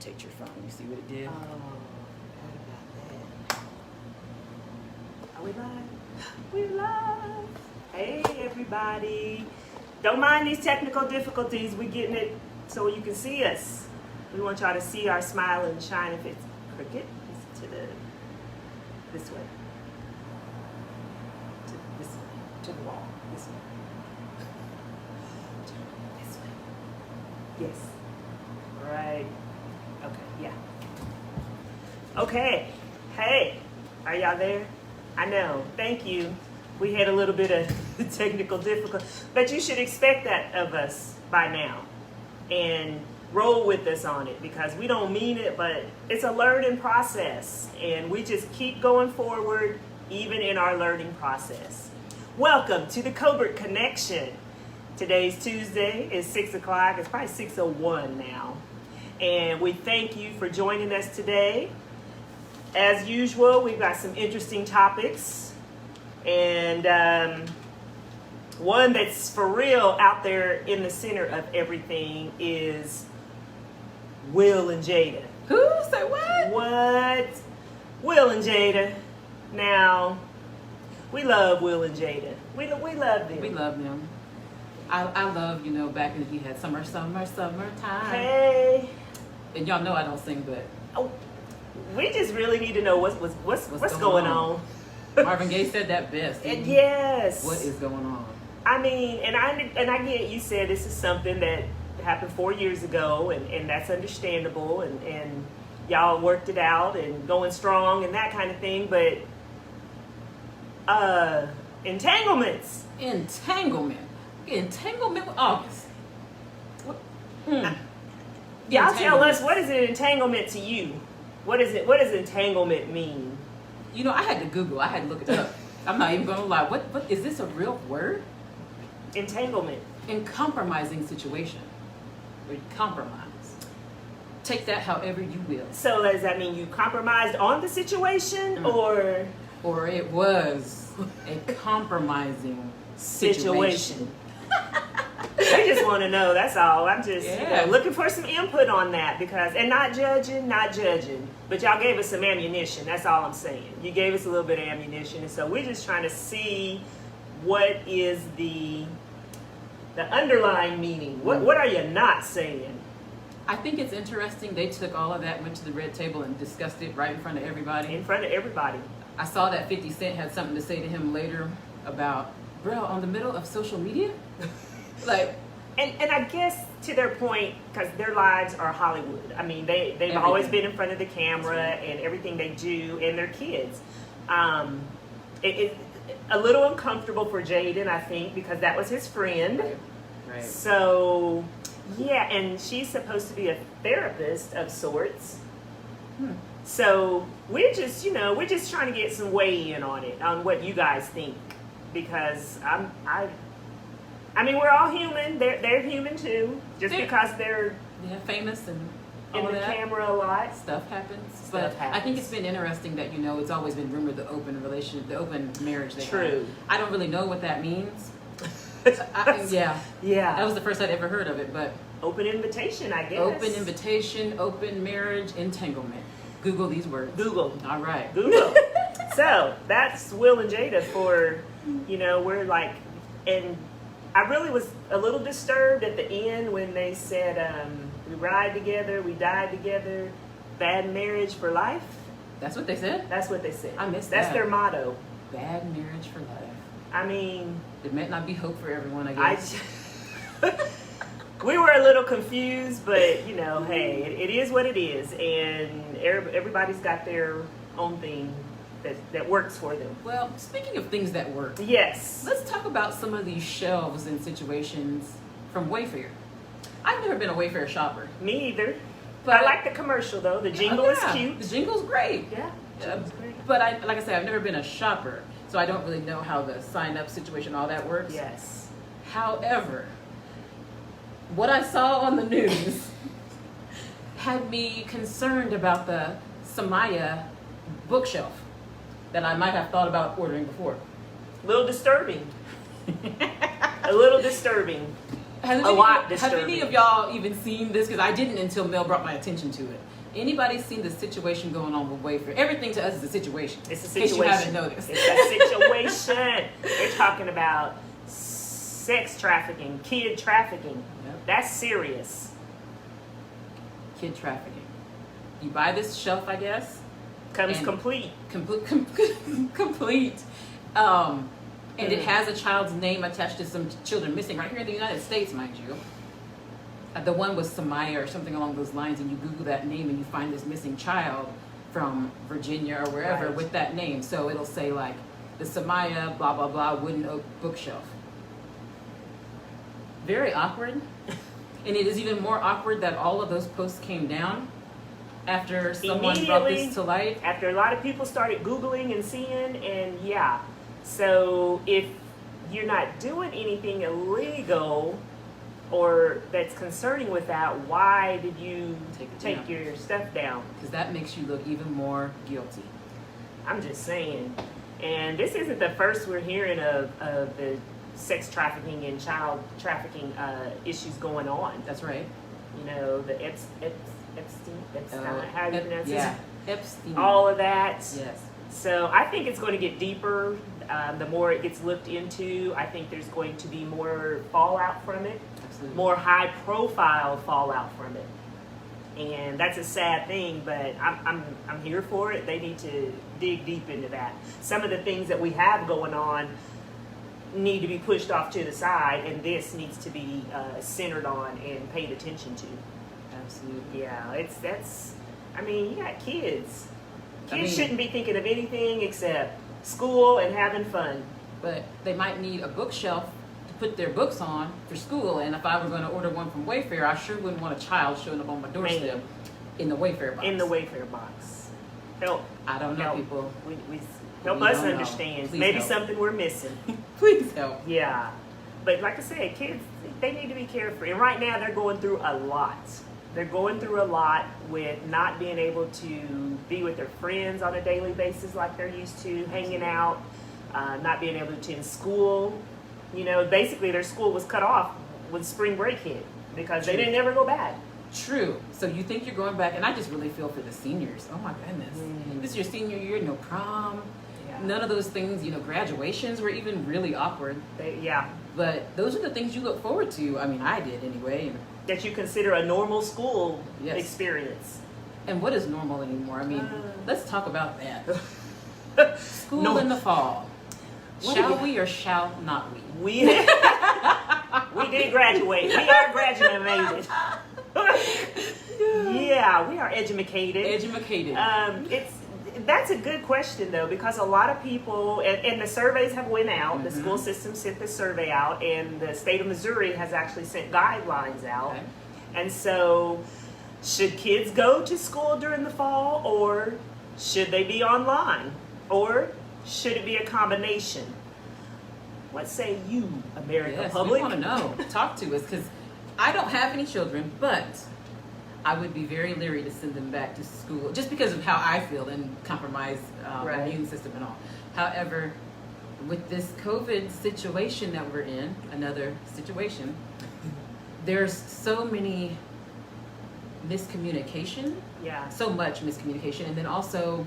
rotate your phone. You see what it did? Oh, forgot about that. Are we live? We're live. Hey, everybody. Don't mind these technical difficulties. We're getting it so you can see us. We want y'all to see our smile and shine. If it's crooked, it's to the this way. To this way. To the wall. This way. This way. Yes. Right. Okay, yeah. Okay. Hey, are y'all there? I know. Thank you. We had a little bit of technical difficulty, but you should expect that of us by now. And roll with us on it, because we don't mean it, but it's a learning process, and we just keep going forward even in our learning process. Welcome to the Colbert Connection. Today's Tuesday is 6 o'clock. It's probably 6:01 now. And we thank you for joining us today. As usual, we've got some interesting topics. And one that's for real out there in the center of everything is Will and Jada. Who? Say what? What? Will and Jada. Now, we love Will and Jada. We love them. We love them. I love, back when he had summertime. Hey. And y'all know I don't sing, but we just really need to know what's going on. Marvin Gaye said that best. And yes. What is going on? I mean, and I get you said this is something that happened 4 years ago, and that's understandable, and y'all worked it out and going strong and that kind of thing, but entanglement with August. Y'all tell us, what is an entanglement to you? What does entanglement mean? I had to Google. I had to look it up. I'm not even gonna lie. What is this a real word? Entanglement. In compromising situation. Or you compromise. Take that however you will. So does that mean you compromised on the situation, or it was a compromising situation? I just want to know, that's all. I'm just looking for some input on that, because, and not judging, but y'all gave us some ammunition. That's all I'm saying. You gave us a little bit of ammunition, and so we're just trying to see what is the underlying meaning. What are you not saying? I think it's interesting. They took all of that, went to the red table, and discussed it right in front of everybody. In front of everybody. I saw that 50 Cent had something to say to him later about, bro, on the middle of social media? Like, and I guess to their point, because their lives are Hollywood. I mean, they've always been in front of the camera, and everything they do, and their kids. It's a little uncomfortable for Jaden, I think, because that was his friend. Right. So, yeah, and she's supposed to be a therapist of sorts. So we're just trying to get some weigh in on it, on what you guys think, because I mean, we're all human. They're human too. Just because they're famous and in the camera a lot, stuff happens. But I think it's been interesting that it's always been rumored the open relationship, the open marriage. True. I don't really know what that means. Yeah. That was the first I'd ever heard of it. But open invitation, I guess. Open invitation, open marriage, entanglement. Google these words. Google. All right. Google. So that's Will and Jada for, we're like, and I really was a little disturbed at the end when they said, we ride together, we die together, bad marriage for life. That's what they said? That's what they said. I missed that. That's their motto. Bad marriage for life. I mean, it might not be hope for everyone, I guess. We were a little confused, but, hey, it is what it is. And everybody's got their own thing that works for them. Well, speaking of things that work. Yes. Let's talk about some of these shelves and situations from Wayfair. I've never been a Wayfair shopper. Me either. But I like the commercial, though. The jingle is cute. The jingle's great. Yeah. Great. But like I said, I've never been a shopper, so I don't really know how the sign-up situation, all that works. Yes. However, what I saw on the news had me concerned about the Samaya bookshelf that I might have thought about ordering before. A little disturbing. A little disturbing. Have any of y'all even seen this? Because I didn't until Mel brought my attention to it. Anybody seen the situation going on with Wayfair? Everything to us is a situation. It's a situation. In case you haven't noticed. It's a situation. They're talking about sex trafficking, kid trafficking. Yep. That's serious. Kid trafficking. You buy this shelf, I guess. Comes complete. Complete. And it has a child's name attached to some children missing right here in the United States, mind you. The one was Samaya or something along those lines, and you Google that name and you find this missing child from Virginia or wherever with that name. So it'll say like the Samaya blah blah blah wooden oak bookshelf. Very awkward. And it is even more awkward that all of those posts came down after someone brought this to light. After a lot of people started Googling and seeing, and yeah. So if you're not doing anything illegal or that's concerning with that, why did you take your stuff down? Because that makes you look even more guilty. I'm just saying. And this isn't the first we're hearing of the sex trafficking and child trafficking issues going on. That's right. You know, the Epstein, how do you pronounce it? Yeah, Epstein. All of that. Yes. So I think it's going to get deeper. The more it gets looked into, I think there's going to be more fallout from it. Absolutely. More high-profile fallout from it. And that's a sad thing, but I'm here for it. They need to dig deep into that. Some of the things that we have going on need to be pushed off to the side, and this needs to be centered on and paid attention to. Absolutely. Yeah, I mean, you got kids. Kids shouldn't be thinking of anything except school and having fun. But they might need a bookshelf to put their books on for school, and if I were going to order one from Wayfair, I sure wouldn't want a child showing up on my doorstep in the Wayfair box. In the Wayfair box. Help. I don't know, people. We help us understand. Maybe help. something we're missing. Please help. Yeah. But like I said, kids, they need to be carefree. And right now they're going through a lot. They're going through a lot with not being able to be with their friends on a daily basis like they're used to, hanging out, not being able to attend school. You know, basically their school was cut off when spring break hit because they didn't ever go back. True. So you think you're going back, and I just really feel for the seniors. Oh my goodness. Mm-hmm. This is your senior year, no prom. Yeah. None of those things, you know, graduations were even really awkward. But those are the things you look forward to. I mean, I did anyway. That you consider a normal school experience. And what is normal anymore? I mean, let's talk about that. School in the fall. Shall we or shall not we? We did graduate. We are graduated. Yeah, we are educated. That's a good question though, because a lot of people, and the surveys have went out, the school system sent the survey out, and the state of Missouri has actually sent guidelines out. Okay. And so, should kids go to school during the fall, or should they be online? Or should it be a combination? What say you, American public? We want to know. Talk to us, because I don't have any children, but I would be very leery to send them back to school just because of how I feel and compromise immune system and all. However, with this COVID situation that we're in, another situation, there's so many miscommunication. Yeah. So much miscommunication. And then also,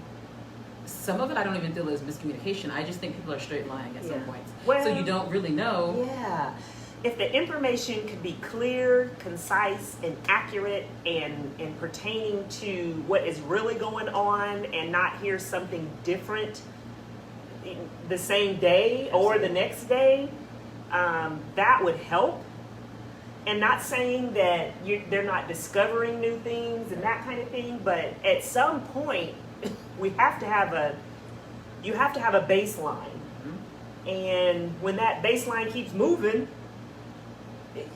some of it I don't even feel is miscommunication. I just think people are straight lying at some points. Well, so you don't really know. Yeah. If the information could be clear, concise, and accurate, and pertaining to what is really going on, and not hear something different the same day or the next day, that would help. And not saying that they're not discovering new things and that kind of thing, but at some point, you have to have a baseline. Mm-hmm. And when that baseline keeps moving,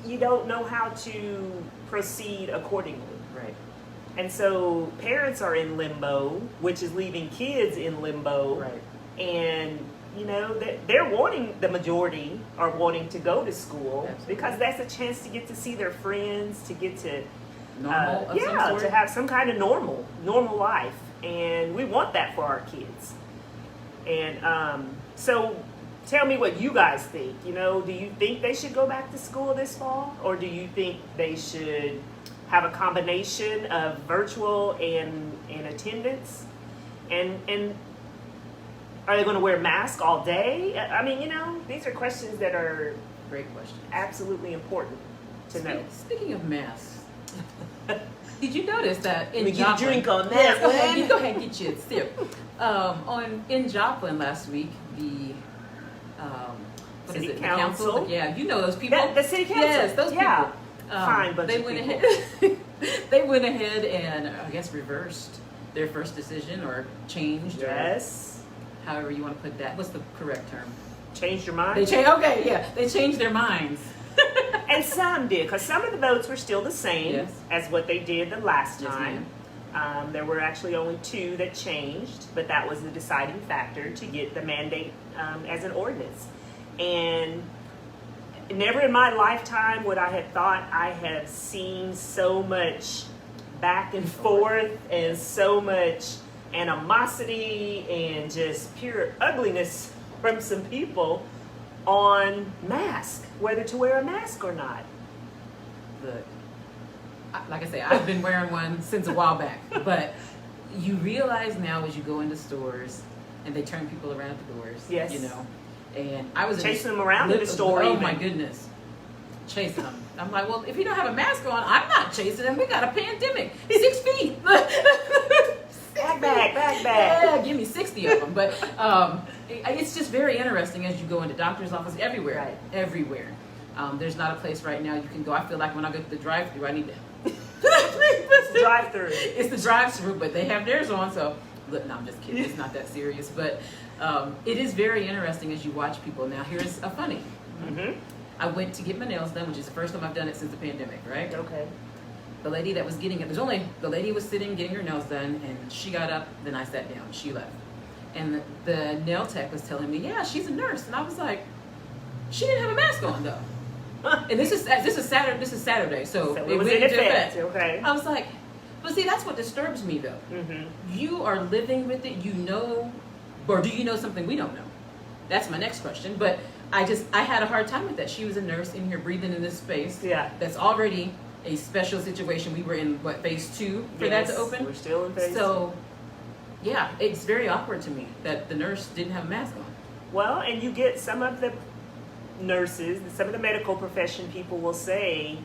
you don't know how to proceed accordingly. Right. And so parents are in limbo, which is leaving kids in limbo. Right. And, you know, they're wanting, the majority are wanting to go to school. Absolutely. Because that's a chance to get to see their friends, to get to, to have some kind of normal life. And we want that for our kids. And so tell me what you guys think. You know, do you think they should go back to school this fall, or do you think they should have a combination of virtual and attendance? And are they going to wear masks all day? I mean, you know, these are questions that are Great question. absolutely important to know. Speaking of masks, did you notice that in We get a Joplin? drink on Yes, that go ahead. one. You go ahead and get you a sip. In Joplin last week, the what City is it? council? The council. Yeah, you know those people. The city council. Yes, those yeah. people. Fine bunch they of went people. ahead. They went ahead and I guess reversed their first decision or changed. Yes. Or however you want to put that. What's the correct term? Changed your mind? They changed. Okay, yeah, they changed their minds. And some did, because some of the votes were still the same Yes. as what they did the last Yes, time. There were actually only 2 that changed, but that was the deciding factor to get the mandate as an ordinance. And never in my lifetime would I have thought I have seen so much back and forth and so much animosity and just pure ugliness from some people on mask, whether to wear a mask or not. Look, like I say, I've been wearing one since a while back, but you realize now as you go into stores and they turn people around at the doors, Yes. you know, and I was Chasing them around in the store Oh even. my goodness, chasing them. I'm like, well, if you don't have a mask on, I'm not chasing them. We got a pandemic, 6 feet. Back. Yeah, give me 60 of them. But it's just very interesting as you go into doctor's office everywhere. Right. Everywhere. There's not a place right now you can go. I feel like when I go to the drive-thru, I need to. Drive-through. It's the drive-thru, but they have theirs on. So, look, no, I'm just kidding. It's not that serious. But it is very interesting as you watch people. Now, here's a funny. Mm-hmm. I went to get my nails done, which is the first time I've done it since the pandemic, right? Okay. The lady that was getting it, the lady was sitting getting her nails done, and she got up, then I sat down, she left. And the nail tech was telling me, yeah, she's a nurse. And I was like, she didn't have a mask on though. And this is Saturday, so So it it was went in into effect. effect. Okay. I was like, but see, that's what disturbs me though. Mm-hmm. You are living with it, you know, or do you know something we don't know? That's my next question. But I had a hard time with that. She was a nurse in here breathing in this space. Yeah. That's already a special situation. We were in phase 2 for that to open. We're still in phase 2. So, yeah, it's very awkward to me that the nurse didn't have a mask on. Well, and you get some of the nurses, some of the medical profession people will say,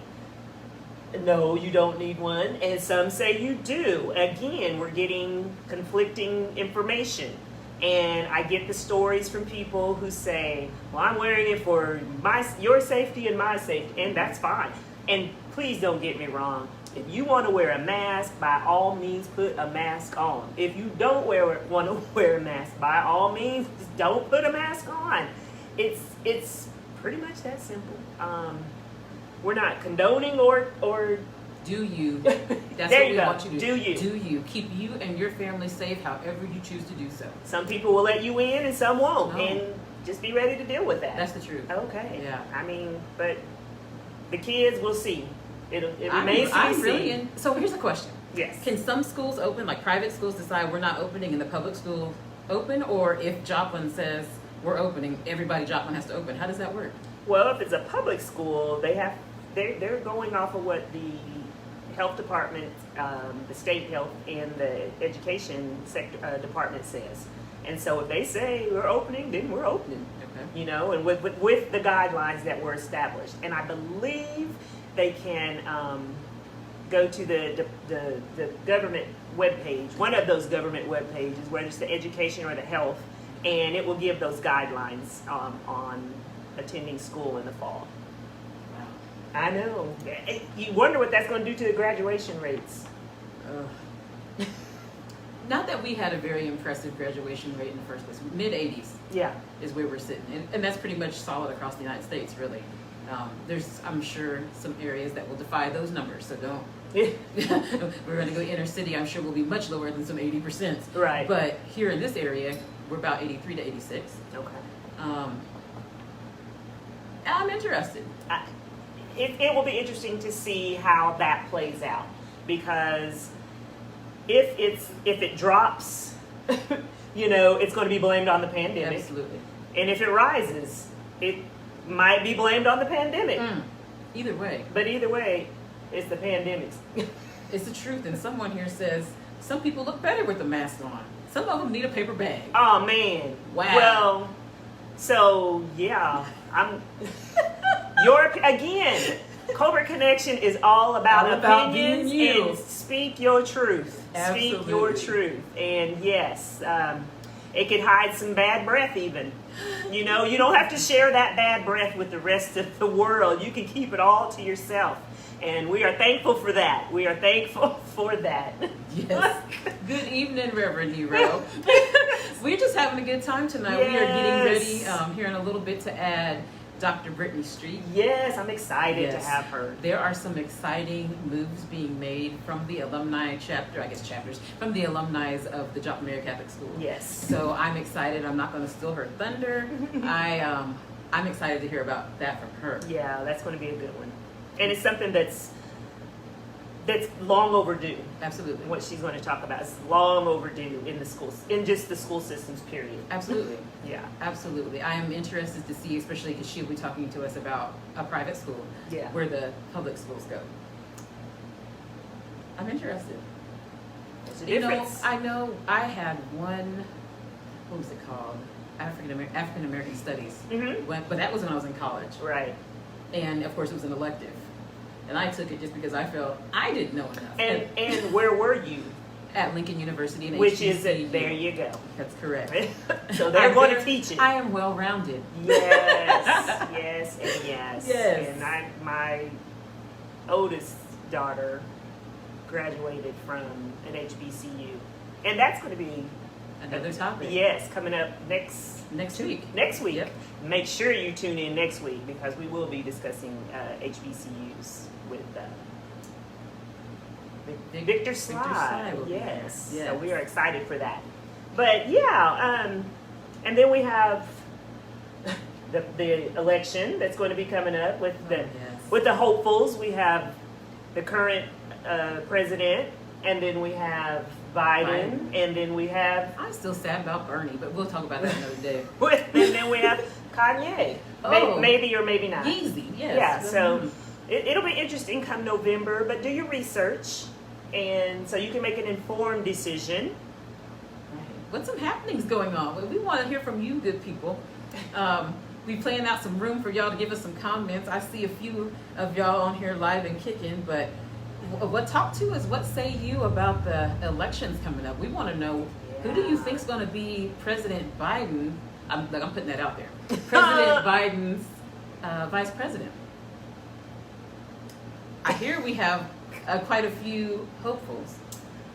no, you don't need one, and some say you do. Again, we're getting conflicting information. And I get the stories from people who say, well, I'm wearing it for your safety and my safety, and that's fine. And please don't get me wrong. If you want to wear a mask, by all means, put a mask on. If you don't want to wear a mask, by all means, just don't put a mask on. It's pretty much that simple. We're not condoning or Do you? That's There what you we go. want you to Do you. Do you. Keep you and your family safe however you choose to do so. some people will let you in and some won't. No. And just be ready to deal with that. That's the truth. Okay. Yeah. I mean, but the kids will see. It remains to be I'm seen. really in. So here's the question. Yes. Can some schools open, like private schools decide we're not opening and the public school open? Or if Joplin says we're opening, everybody Joplin has to open. How does that work? Well, if it's a public school, they're going off of what the health department, the state health, and the education sector department says. And so if they say we're opening, then we're opening. Okay. You know, and with the guidelines that were established. And I believe they can go to the government webpage, one of those government web pages, whether it's the education or the health, and it will give those guidelines on attending school in the fall. Wow. I know. You wonder what that's going to do to the graduation rates. Not that we had a very impressive graduation rate in the first place. Mid-80s Yeah. is where we're sitting. And that's pretty much solid across the United States, really. There's, I'm sure, some areas that will defy those numbers, so don't. We're going to go inner city, I'm sure we'll be much lower than some 80%. Right. But here in this area, we're about 83 to 86. Okay. I'm interested. It will be interesting to see how that plays out, because if it drops, you know, it's going to be blamed on the pandemic. Absolutely. And if it rises, it might be blamed on the pandemic. Either way. But either way, it's the pandemic. It's the truth. And someone here says, some people look better with the mask on. Some of them need a paper bag. Oh, man. Wow. Well, so, yeah. Again, Colbert Connection is all about opinions being you. and speak your truth. Absolutely. Speak your truth. And yes, it can hide some bad breath even. You know, you don't have to share that bad breath with the rest of the world. You can keep it all to yourself. And we are thankful for that. We are thankful for that. Yes. Good evening, Reverend Nero. We're just having a good time tonight. Yes. We are getting ready here in a little bit to add Dr. Brittany Street. Yes, I'm excited to Yes. have her. There are some exciting moves being made from the alumni chapters, from the alumni of the Joplin Area Catholic School. Yes. So I'm excited. I'm not going to steal her thunder. I'm excited to hear about that from her. Yeah, that's going to be a good one. And it's something that's long overdue. Absolutely. What she's going to talk about is long overdue in the schools, in just the school systems, period. Absolutely. Yeah. Absolutely. I am interested to see, especially because she'll be talking to us about a private school, Yeah. where the public schools go. I'm interested. There's a You know, difference. I know I had one, what was it called? African American Studies. Mhm. But that was when I was in college. Right. And of course it was an elective. And I took it just because I felt I didn't know enough. And where were you? At Lincoln University in Which is HBCU. it? There you go. That's correct. So they're going to teach it. I am well-rounded. Yes, yes, and yes. Yes. And my oldest daughter graduated from an HBCU, and that's going to be Another topic. yes coming up next week. Next week. Yep. Make sure you tune in next week because we will be discussing HBCUs with Victor Sly. will be there. Yes. Yes. So we are excited for that. But yeah, and then we have the election that's going to be coming up with the hopefuls. We have the current president, and then we have Biden, and then we have I'm still sad about Bernie, but we'll talk about that another day. and then we have Kanye. Oh. Maybe or maybe not. Yeezy, yes. Yeah, so it'll be interesting come November, but do your research, and so you can make an informed decision. Right. What's some happenings going on? Well, we want to hear from you, good people. We playing out some room for y'all to give us some comments. I see a few of y'all on here live and kicking, but talk to us. What say you about the elections coming up? We want to know, who do you think is going to be President Biden? I'm putting that out there. President Biden's vice president. I hear we have quite a few hopefuls.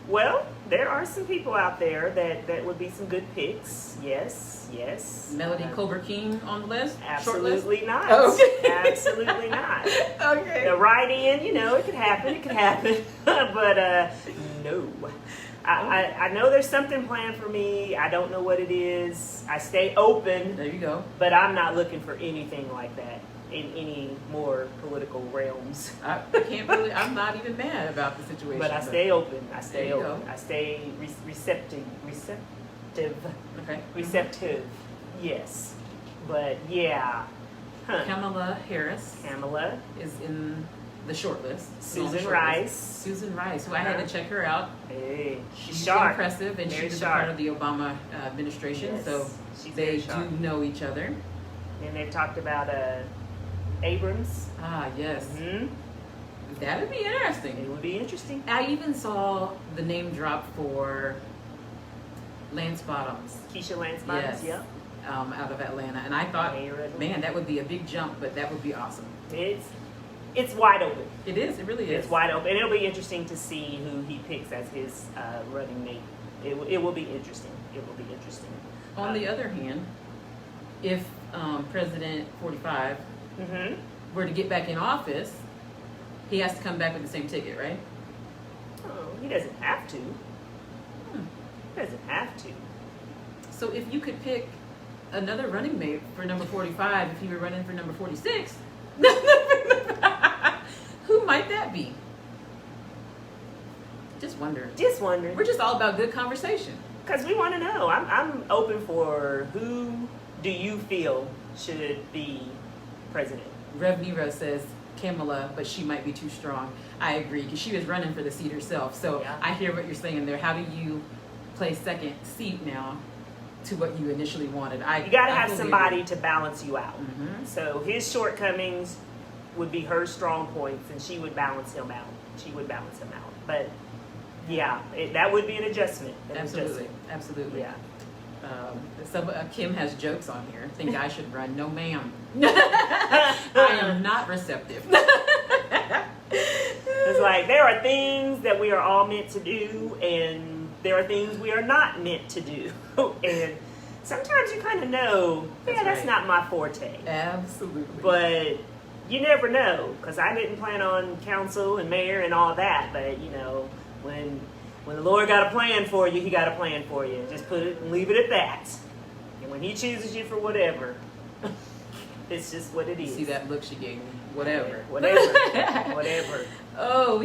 Well, there are some people out there that would be some good picks. Yes. Melody Colbert King on the list? Absolutely not. Okay. Absolutely not. Okay. The write-in, it could happen. But no. I know there's something planned for me. I don't know what it is. I stay open. There you go. But I'm not looking for anything like that in any more political realms. I can't really, I'm not even mad about the situation. But I stay open. I There you go. stay receptive. Okay. Receptive. Yes. But yeah. Kamala Harris Kamala. is in the short list. Susan Rice. Susan Rice, who I had to check her out. Hey, she's She's sharp. impressive, and Very she was a sharp. part of the Obama administration, Yes, so she's they very do sharp. know each other. And they've talked about Abrams. Ah, yes. Hmm. That would be interesting. It would be interesting. I even saw the name drop for Lance Bottoms. Keisha Lance Bottoms. Yes. Yep. Out of Atlanta, and I thought, Mayor of Atlanta. man, that would be a big jump, but that would be awesome. It's wide open. It is. It really is. It's wide open. And it'll be interesting to see who he picks as his running mate. It will be interesting. It will be interesting. On the other hand, if President 45 Mm-hmm. were to get back in office, he has to come back with the same ticket, right? Oh, he doesn't have to. Hmm. He doesn't have to. So if you could pick another running mate for number 45, if you were running for number 46, who might that be? Just wondering. Just wondering. We're just all about good conversation. Because we want to know. I'm open for who do you feel should be president? Rev Nero says Kamala, but she might be too strong. I agree, because she was running for the seat herself. So Yeah. I hear what you're saying there. How do you play second seat now to what you initially wanted? You got to have fully somebody agree. to balance you out. Mhm. So his shortcomings would be her strong points, and she would balance him out. But yeah, that would be an adjustment. Absolutely. Yeah. Kim has jokes on here. Think I should run? No, ma'am. I am not receptive. It's like there are things that we are all meant to do, and there are things we are not meant to do. And sometimes you kind of know, that's right. not my forte. Absolutely. But you never know, because I didn't plan on council and mayor and all that. But you know, when the Lord got a plan for you, He got a plan for you. Just put it and leave it at that. And when He chooses you for whatever, it's just what it is. See that look she gave me? Whatever. Whatever. Oh,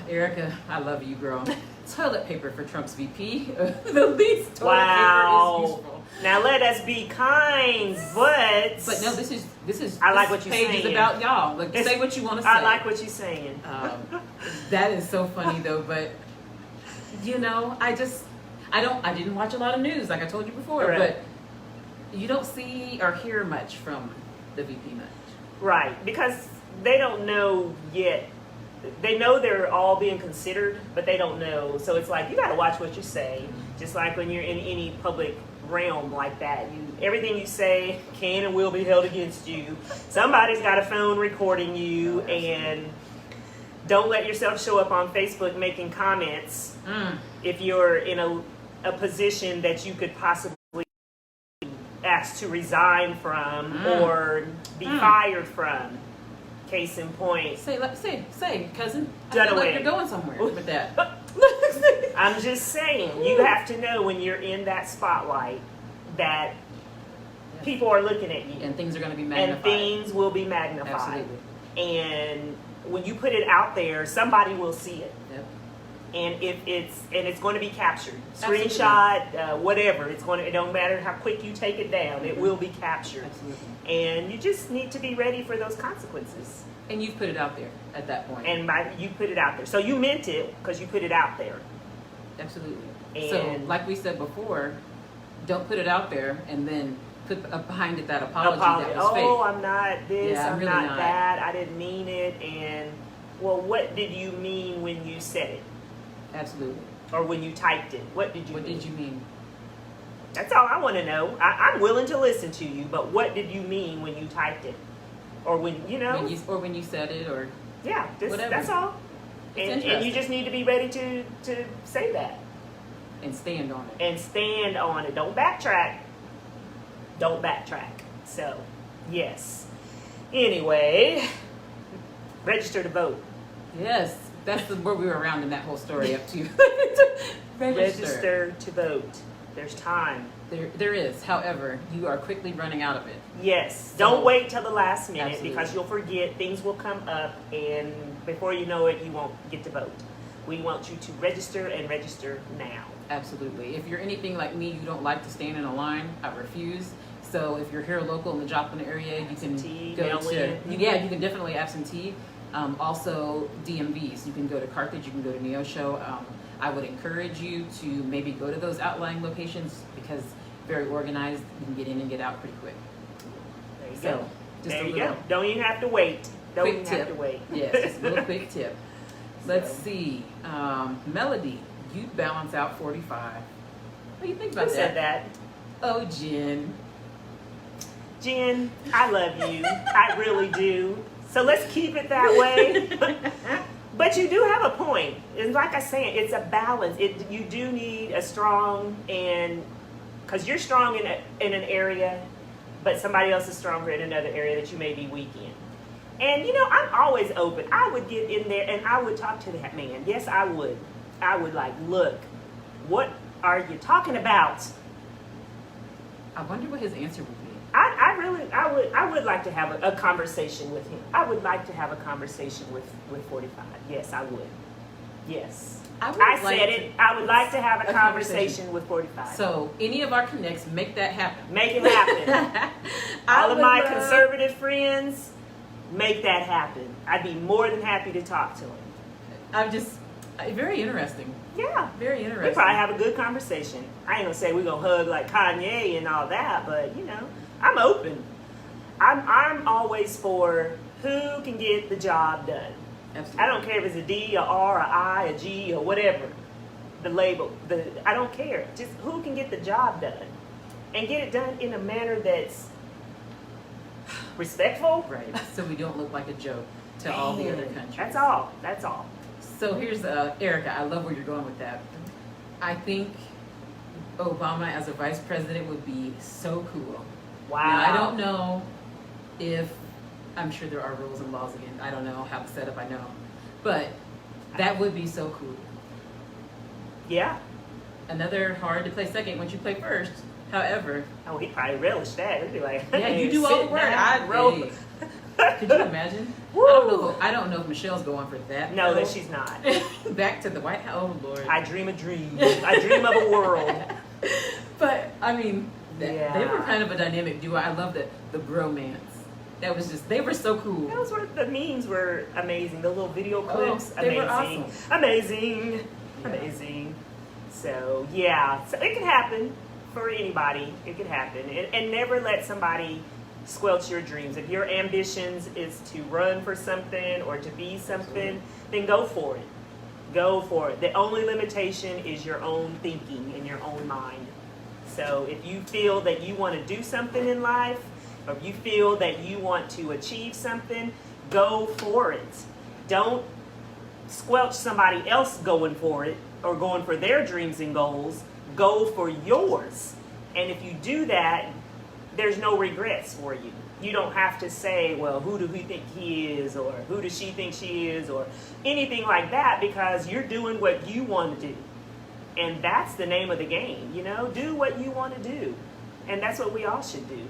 Erica, I love you, girl. Toilet paper for Trump's VP. The least toilet paper is useful. Now let us be kind, but no, this is. I like this what you're page saying. is about y'all. Like, say what you want to say. I like what you're saying. That is so funny though, but you know, I didn't watch a lot of news like I told you before, Correct. but you don't see or hear much from the VP much. Right, because they don't know yet. They know they're all being considered, but they don't know. So it's like you got to watch what you say. Just like when you're in any public realm like that, everything you say can and will be held against you. Somebody's got a phone recording you, and don't let yourself show up on Facebook making comments if you're in a position that you could possibly asked to resign from or be fired from. Case in point. Say, cousin. I Done feel away. like you're going somewhere with that. I'm just saying, you have to know when you're in that spotlight that people are looking at you. And things are going to be magnified. And things will be magnified. Absolutely. And when you put it out there, somebody will see it. Yep. And it's going to be captured, Absolutely. screenshot, whatever. It don't matter how quick you take it down. It will be captured. Absolutely. And you just need to be ready for those consequences. And you've put it out there at that point. And you put it out there, so you meant it because you put it out there. Absolutely. And so, like we said before, don't put it out there and then put behind it that apology that was fake. I'm not this. Yeah, I'm really not that. I didn't mean it. And well, what did you mean when you said it? Absolutely. Or when you typed it? What did you mean? That's all I want to know. I'm willing to listen to you, but what did you mean when you typed it? Or when when you said it, or whatever. That's all. And you just need to be ready to say that. And stand on it. Don't backtrack. So, yes. Anyway, register to vote. Yes, that's where we were rounding that whole story up to. Register to vote. There's time. There is. However, you are quickly running out of it. Yes. Don't wait till the last minute. Absolutely. Because you'll forget. Things will come up, and before you know it, you won't get to vote. We want you to register and register now. Absolutely. If you're anything like me, you don't like to stand in a line. I refuse. So if you're here local in the Joplin area, you can go to you can definitely absentee. Also DMVs. You can go to Carthage. You can go to Neosho. I would encourage you to maybe go to those outlying locations because very organized. You can get in and get out pretty quick. There you So, go. just There a you little go. Don't even have to wait. Don't quick even tip. have to wait. Yes, just a little quick tip. Let's see. Melody, you balance out 45. What do you think about Who said that? Oh, Jen. Jen, I love you. I really do. So let's keep it that way. But you do have a point. And like I said, it's a balance. You do need a strong, and because you're strong in an area, but somebody else is stronger in another area that you may be weak in. And I'm always open. I would get in there and I would talk to that man. Yes, I would. I would look, what are you talking about? I wonder what his answer would be. I would like to have a conversation with him. I would like to have a conversation with 45. Yes, I would. Yes. I said it. I would like to have a conversation with 45. So any of our connects, make that happen. Make it happen. All of my conservative friends, make that happen. I'd be more than happy to talk to them. I'm just very interesting. Yeah, very interesting. We probably have a good conversation. I ain't gonna say we're gonna hug like Kanye and all that, but you know, I'm open. I'm always for who can get the job done. Absolutely. I don't care if it's a D, a R, a I, a G, or whatever the label. I don't care. Just who can get the job done and get it done in a manner that's respectful. Right. So we don't look like a joke to all the other countries. That's all. That's all. So here's Erica. I love where you're going with that. I think Obama as a vice president would be so cool. Wow. Now, I don't know if, I'm sure there are rules and laws again. I don't know how to set up, I know. But that would be so cool. Yeah. Another hard to play second once you play first. However. Oh, he'd probably relish that. He'd be like, yeah, you do all the work. I'd roll. Could you imagine? I don't know if Michelle's going for that. No, that she's not. Back to the White House. Oh, Lord. I dream a dream. I dream of a world. But, I mean, they were kind of a dynamic duo. I love the bromance. That was just, they were so cool. Those were, the memes were amazing. The little video clips, they amazing. were awesome. Amazing. Yeah. Amazing. So, yeah. So it can happen for anybody. It can happen. And never let somebody squelch your dreams. If your ambitions is to run for something or to be something, then go for it. Go for it. The only limitation is your own thinking and your own mind. So if you feel that you want to do something in life, or if you feel that you want to achieve something, go for it. Don't squelch somebody else going for it or going for their dreams and goals. Go for yours. And if you do that, there's no regrets for you. You don't have to say, well, who do we think he is, or who does she think she is, or anything like that, because you're doing what you want to do. And that's the name of the game, you know? Do what you want to do. And that's what we all should do.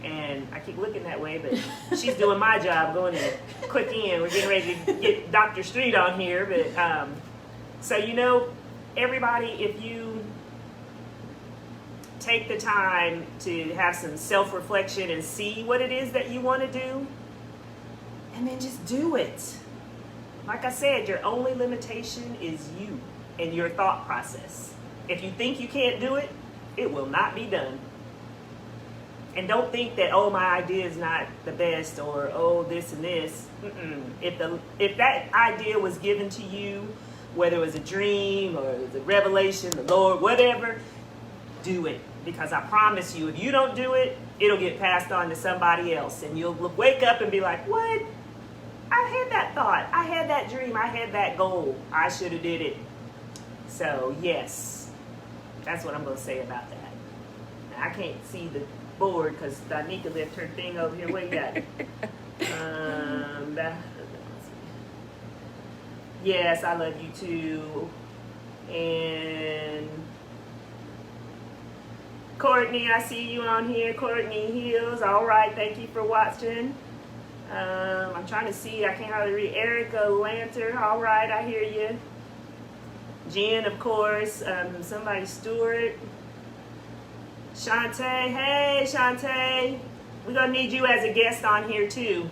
And I keep looking that way, but she's doing my job, going to click in. We're getting ready to get Dr. Street on here. But so, you know, everybody, if you take the time to have some self-reflection and see what it is that you want to do, and then just do it. Like I said, your only limitation is you and your thought process. If you think you can't do it, it will not be done. And don't think that, oh, my idea is not the best, or oh, this and this. If that idea was given to you, whether it was a dream or it was a revelation, the Lord, whatever, do it. Because I promise you, if you don't do it, it'll get passed on to somebody else. And you'll wake up and be like, what? I had that thought. I had that dream. I had that goal. I should have did it. So, yes. That's what I'm going to say about that. Now, I can't see the board because Danica left her thing over here. What you got? Yes, I love you too. And Courtney, I see you on here. Courtney Hills. All right, thank you for watching. I'm trying to see. I can't hardly read. Erica Lanter. All right, I hear you. Jen, of course. Somebody, Stewart. Shantae. Hey, Shantae. We're going to need you as a guest on here, too.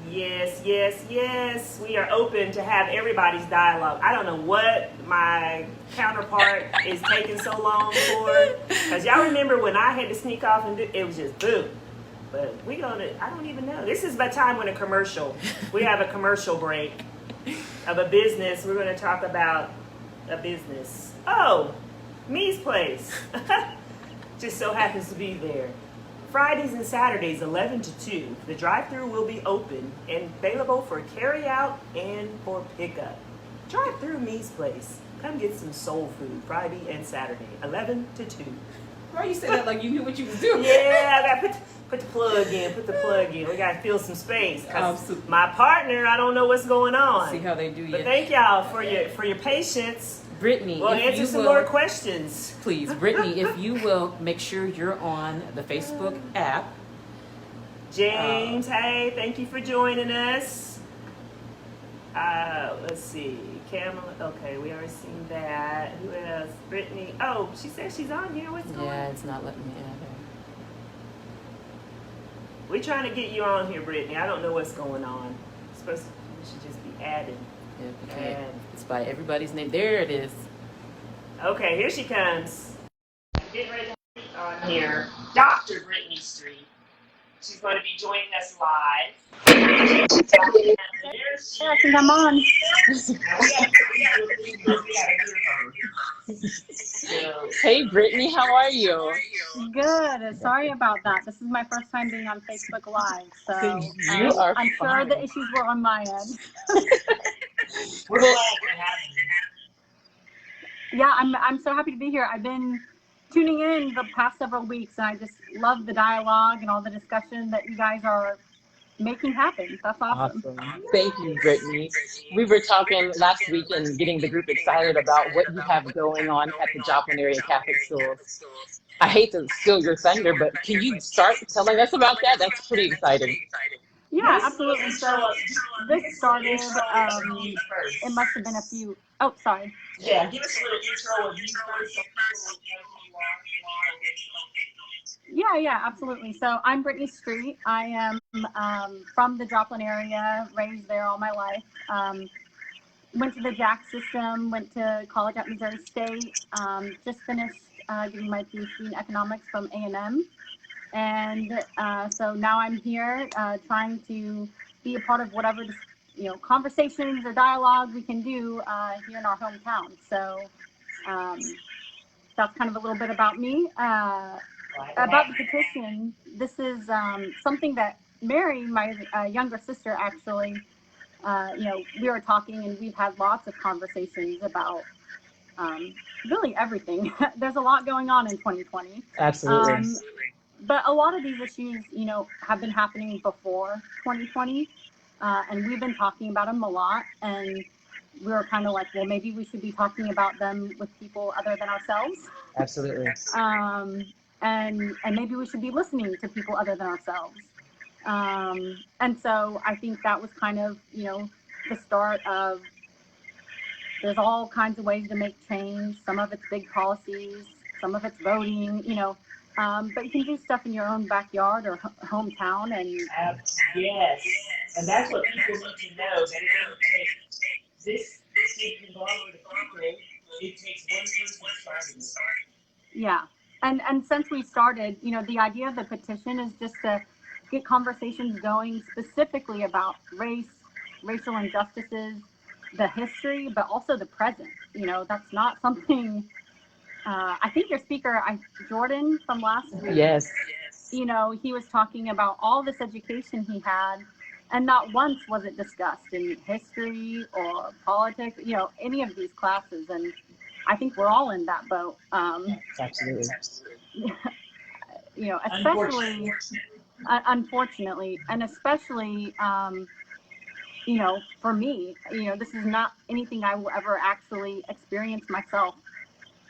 Yes, yes, yes. We are open to have everybody's dialogue. I don't know what my counterpart is taking so long for. Because y'all remember when I had to sneak off and do it was just boom. But I don't even know. This is my time when we have a commercial break of a business. We're going to talk about a business. Oh, Me's Place. Just so happens to be there. Fridays and Saturdays, 11 to 2. The drive-thru will be open and available for carry-out and for pickup. Drive-thru Me's Place. Come get some soul food Friday and Saturday, 11 to 2. Why you say that like you knew what you was doing? Yeah, I got to put the plug in. We got to fill some space. Cause my partner, I don't know what's going on. See how they do you. But thank y'all for your patience. Brittany, we'll answer some more questions. Please, Brittany, if you will make sure you're on the Facebook app. James, hey, thank you for joining us. Let's see. Camilla. Okay, we already seen that. Who else? Brittany. Oh, she said she's on here. What's going on? Yeah, it's not letting me add her. We're trying to get you on here, Brittany. I don't know what's going on. Supposed to, we should just be added. Yeah, we can't. It's by everybody's name. There it is. Okay, here she comes. Getting ready to meet on here. Dr. Brittany Street. She's going to be joining us live. Yeah, I think I'm on. Hey, Brittany, how are you? Good. Sorry about that. This is my first time being on Facebook Live, so You are I'm sure fine. the issues were on my end. We're glad to have you. Yeah, I'm so happy to be here. I've been tuning in the past several weeks, and I just love the dialogue and all the discussion that you guys are making happen. That's awesome. Thank you, Brittany. We were talking last week and getting the group excited about what you have going on at the Joplin area Catholic schools. I hate to steal your thunder, but can you start telling us about that? That's pretty exciting. Yeah, absolutely. So this started, it must have been a few, oh, sorry. Yeah, give us a little intro of you first. Yeah, absolutely. So I'm Brittany Street. I am from the Joplin area, raised there all my life. Went to the Jack system, went to college at Missouri State, just finished getting my PhD in economics from A&M. And so now I'm here trying to be a part of whatever, conversations or dialogue we can do here in our hometown. So that's kind of a little bit about me. About the petition, this is something that Mary, my younger sister, actually, we were talking and we've had lots of conversations about really everything. There's a lot going on in 2020. Absolutely. But a lot of these issues, have been happening before 2020, and we've been talking about them a lot. And we were kind of like, well, maybe we should be talking about them with people other than ourselves. Absolutely. And maybe we should be listening to people other than ourselves. And so I think that was kind of, the start of, there's all kinds of ways to make change. Some of it's big policies, some of it's voting, but you can do stuff in your own backyard or hometown. And yes, and that's what people need to know, that it doesn't take this big conglomerate of people, it takes one person starting it. Yeah. And since we started, the idea of the petition is just to get conversations going specifically about race, racial injustices, the history, but also the present. That's not something, I think your speaker, Jordan from last week, Yes. he was talking about all this education he had, and not once was it discussed in history or politics, any of these classes. And I think we're all in that boat. Absolutely. Especially, unfortunately, and especially, for me, this is not anything I will ever actually experience myself.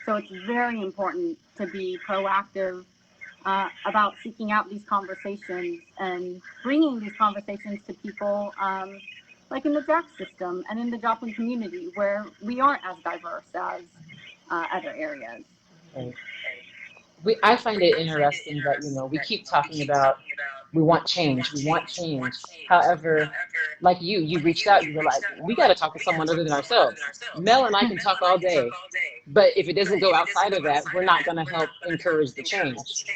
So it's very important to be proactive about seeking out these conversations and bringing these conversations to people like in the Jack system and in the Joplin community, where we aren't as diverse as other areas. Right. I find it interesting that, we keep talking about we want change. However, like you reached out, you were like, we got to talk to someone other than ourselves. Mel and I can talk all day, but if it doesn't go outside of that, we're not going to help encourage the change.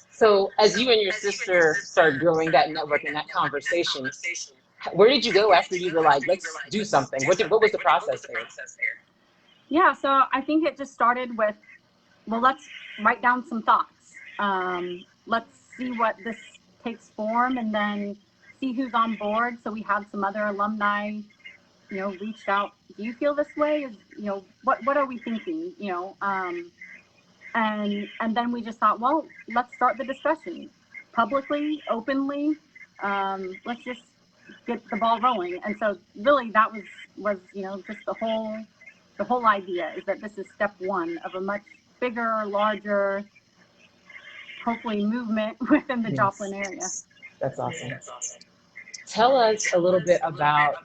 So as you and your sister started growing that network and that conversation, where did you go after you were like, let's do something? What was the process there? Yeah, so I think it just started with, well, let's write down some thoughts. Let's see what this takes form and then see who's on board. So we had some other alumni, reached out. Do you feel this way? What are we thinking? And then we just thought, well, let's start the discussion publicly, openly. Let's just get the ball rolling. And so really that was just the whole idea is that this is step one of a much bigger, larger, hopefully movement within the Joplin area. That's awesome. Tell us a little bit about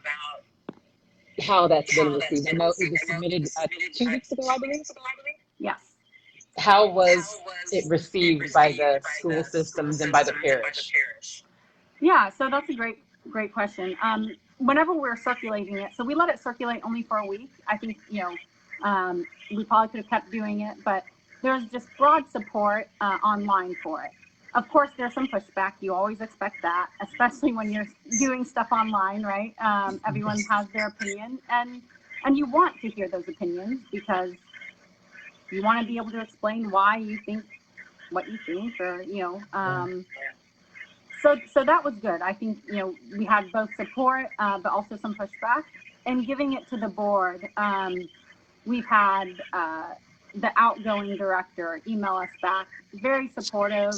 how that's been received. I know it was submitted 2 weeks ago, I believe. Yes. How was it received by the school systems and by the parish? Yeah, so that's a great question. Whenever we're circulating it, so we let it circulate only for a week. I think, we probably could have kept doing it, but there's just broad support online for it. Of course, there's some pushback. You always expect that, especially when you're doing stuff online, right? Everyone has their opinion, and you want to hear those opinions because you want to be able to explain why you think what you think, or So that was good. I think we had both support, but also some pushback. And giving it to the board, we've had the outgoing director email us back, very supportive,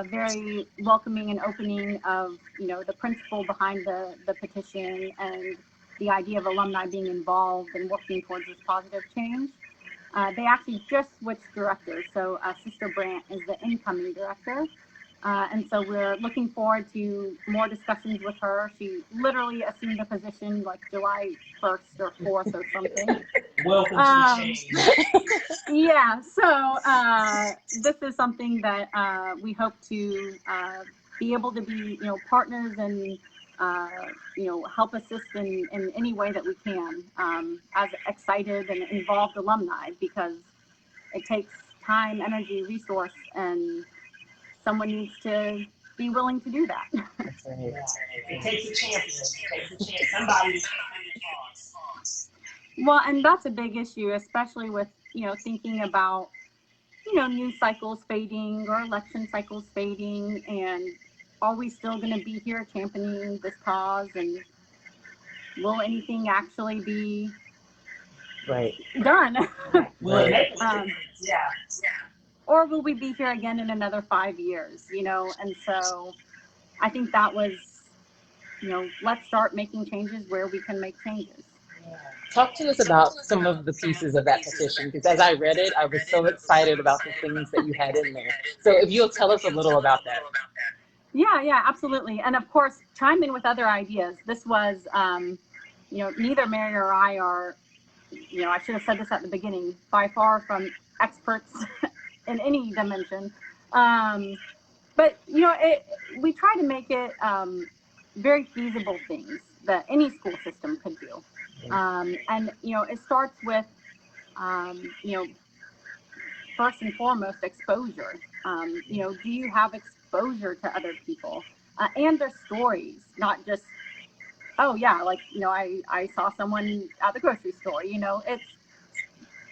very welcoming and opening of the principle behind the petition and the idea of alumni being involved and working towards this positive change. They actually just switched directors, so Sister Brandt is the incoming director. And so we're looking forward to more discussions with her. She literally assumed the position like July 1st or 4th or something. Welcome to change. Yeah, so this is something that we hope to be able to be, partners and, help assist in any way that we can as excited and involved alumni, because it takes time, energy, resource, and someone needs to be willing to do that. That's right. It takes a champion. It takes a champion. Somebody. Well, and that's a big issue, especially with, thinking about, news cycles fading or election cycles fading, and are we still going to be here championing this cause, and will anything actually be done? Will it make a difference? Yeah. Or will we be here again in another 5 years, And so I think that was, let's start making changes where we can make changes. Talk to us about some of the pieces of that petition, because as I read it, I was so excited about the things that you had in there. So if you'll tell us a little about that. Yeah, absolutely. And of course, chime in with other ideas. This was, neither Mary or I are, I should have said this at the beginning, by far from experts in any dimension. But, we try to make it very feasible things that any school system could do. And, it starts with, first and foremost, exposure. Do you have exposure to other people and their stories, not just, oh yeah, like, I saw someone at the grocery store, it's,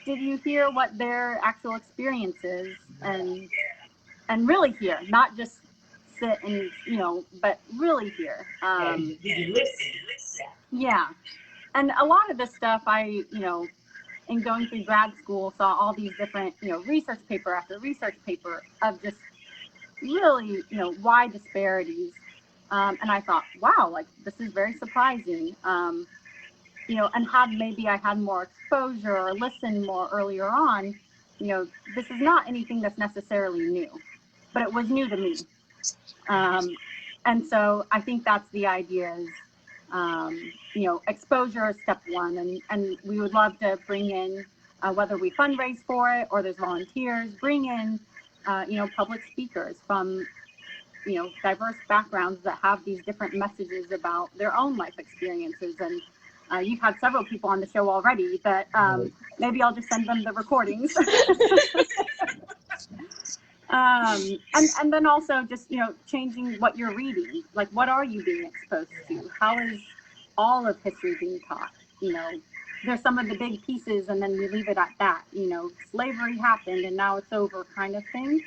did you hear what their actual experience is, and really hear, not just sit and, but really hear. Did you listen? Yeah. And a lot of this stuff, I, in going through grad school, saw all these different, research paper after research paper of just really, wide disparities. And I thought, wow, like, this is very surprising. And had maybe I had more exposure or listened more earlier on, this is not anything that's necessarily new, but it was new to me. And so I think that's the idea is, exposure is step one, and we would love to bring in, whether we fundraise for it or there's volunteers, bring in, public speakers from, diverse backgrounds that have these different messages about their own life experiences. And you've had several people on the show already, but maybe I'll just send them the recordings. And then also just, changing what you're reading. Like, what are you being exposed to? How is all of history being taught? There's some of the big pieces, and then we leave it at that. Slavery happened and now it's over kind of thing.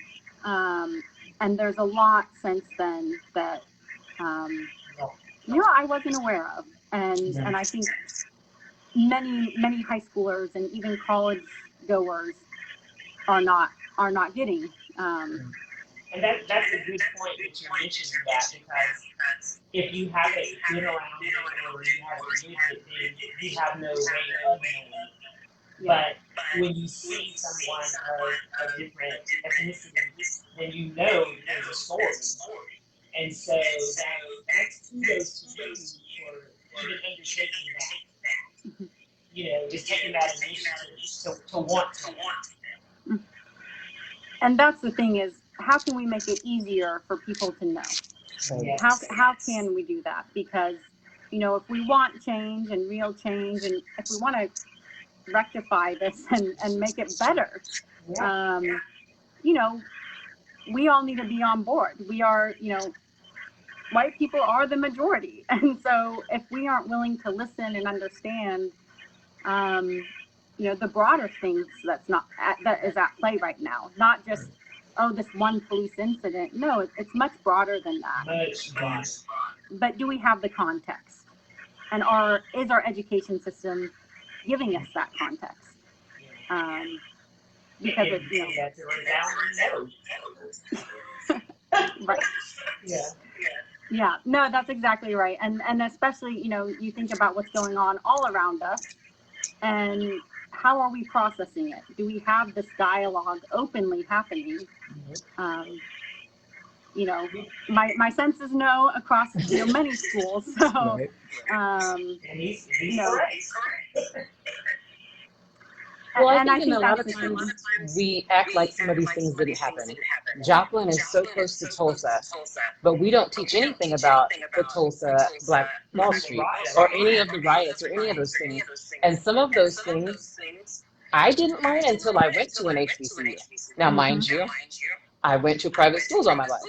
And there's a lot since then that, I wasn't aware of. And I think many high schoolers and even college goers are not getting. And that's a good point that you're mentioning that, because if you haven't been around it or you haven't used it, then you have no way of knowing. But when you see someone of a different ethnicity, then you know that there's a story. And so that's kudos to you for even undertaking Just taking that initiative to want to. And that's the thing is, how can we make it easier for people to know? Yes. How can we do that? Because, if we want change and real change, and if we want to rectify this and make it better, we all need to be on board. We are, white people are the majority. And so if we aren't willing to listen and understand, the broader things that is at play right now, not just, this one police incident. No, it's much broader than that. Much broader. But do we have the context? And is our education system giving us that context? Because that's a resounding no. Right. Yeah. Yeah, no, that's exactly right. And especially, you think about what's going on all around us, and how are we processing it? Do we have this dialogue openly happening? My sense is no across many schools. So, And he's correct. Well, I and think in a lot of times we act like some of these things didn't happen. Joplin is so close to Tulsa, but we don't teach anything about the Tulsa Black Wall Street or any of the riots or any of those things. And some of those things I didn't learn until I went to an HBCU. Now, mind you, I went to private schools all my life.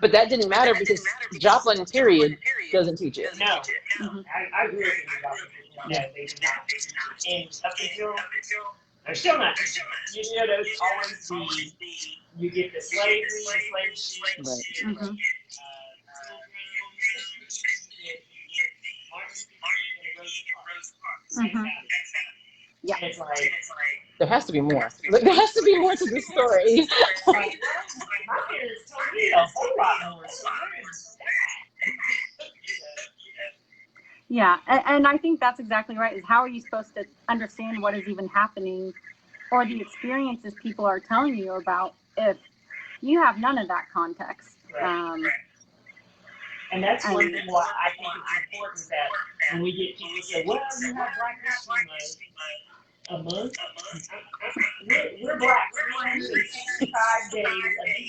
But that didn't matter because Joplin, period, doesn't teach it. No, I agree with you about that. They do not. And up until, they're still not. There's always you get the slave ship. Right. Yeah. It's like, there has to be more. There has to be more to this story. my parents told me a whole lot more. Yeah, and I think that's exactly right. Is how are you supposed to understand what is even happening, or the experiences people are telling you about, if you have none of that context? Right. And that's one thing why I think it's important that when we get people say, well, you have Black History Month a month. We're Black 365 days a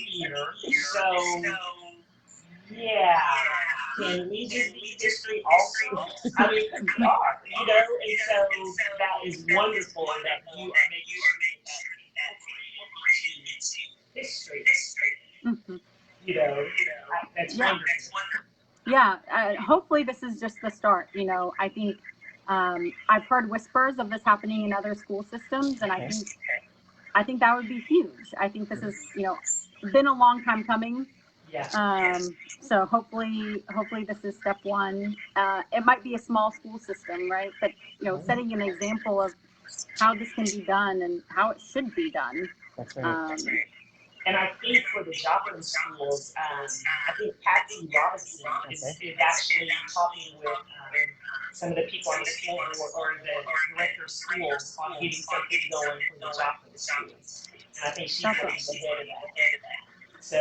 year. So, yeah. Can we just be history also? I mean, we are, and so that is wonderful that you are making sure that history. That's wonderful. Yeah, hopefully this is just the start. I think I've heard whispers of this happening in other school systems, and I think that would be huge. I think this is, been a long time coming. Yeah. So hopefully this is step one. It might be a small school system, right? But setting an example of how this can be done and how it should be done. That's right. And I think for the Joplin schools, I think Patsy Robinson is actually talking with some of the people on the school board or the director of schools on getting something going for the Joplin schools. And I think she's going to be ahead of that. So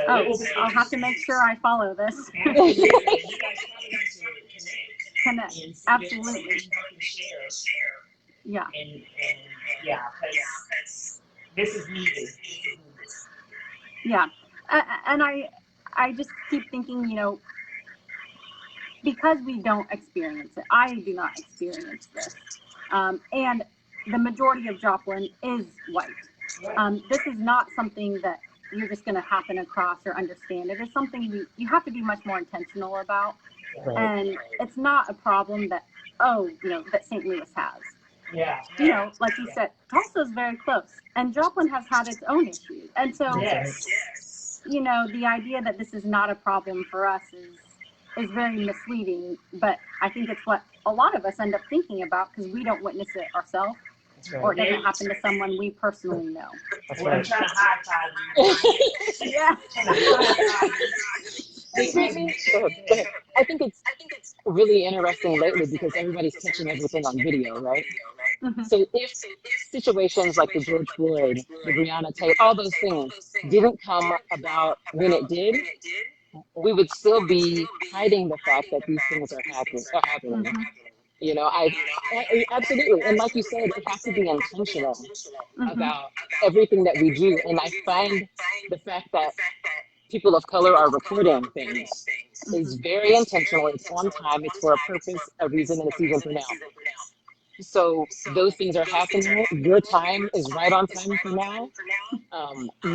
I'll have to make sure I follow this. Connect. Absolutely. Yeah. And because this is needed. Yeah. And I just keep thinking, because we don't experience it, I do not experience this. And the majority of Joplin is white. This is not something that you're just going to happen across or understand. It is something you have to be much more intentional about. Right. And it's not a problem that St. Louis has. Yeah. Like you said, Tulsa is very close, and Joplin has had its own issues. And so, the idea that this is not a problem for us is very misleading. But I think it's what a lot of us end up thinking about because we don't witness it ourselves. Right. Or it doesn't happen to someone we personally know. That's Well, I'm right. trying to high-five you. Yeah. I think it's really interesting lately because everybody's catching everything on video, right? Mm-hmm. So if situations like the George Floyd, the Breonna Taylor, all those things didn't come about when it did, we would still be hiding the fact that these things are happening. Mm-hmm. You know, absolutely. And like you said, we have to be intentional about everything that we do. And I find the fact that people of color are reporting things is very intentional. It's on time. It's for a purpose, a reason, and a season for now. So those things are happening. Your time is right on time for now.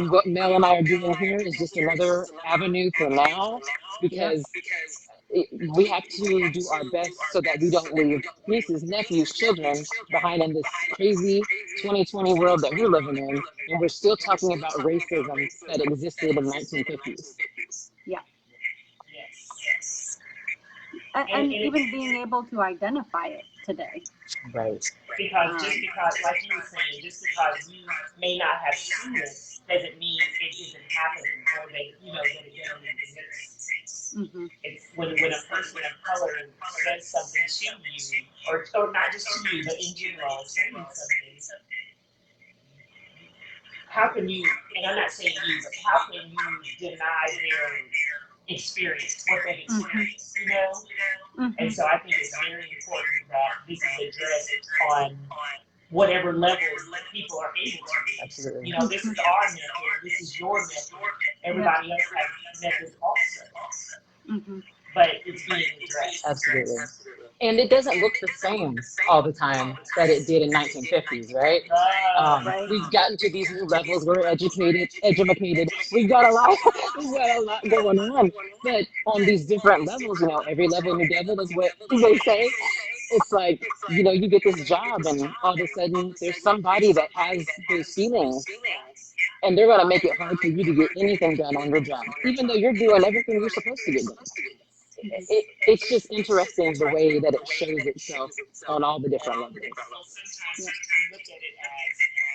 What Mel and I are doing here is just another avenue for now, because we have to do our best so that we don't leave nieces, nephews, children behind in this crazy 2020 world that we're living in. And we're still talking about racism that existed in 1950s. Yeah. Yes. And even being able to identify it today. Right. Because just because, like you were saying, just because you may not have seen it doesn't mean it isn't happening or that that it doesn't exist. It's when a person of color says something to you, or not just to you, but in general, saying something. How can you? And I'm not saying you, but how can you deny their experience, what they've experienced? And so I think it's very important that this is addressed on whatever level people are able to. Absolutely. This is our method, this is your method. Everybody else has methods also. But it's being addressed. Absolutely. And it doesn't look the same all the time that it did in 1950s, right? We've gotten to these new levels. We're educated. We've got a lot going on. But on these different levels, every level new devil is what they say. It's like, you get this job and all of a sudden there's somebody that has those feelings and they're going to make it hard for you to get anything done on your job, even though you're doing everything you're supposed to get done. It's just interesting the way that it shows itself on all the different levels. Sometimes you look at it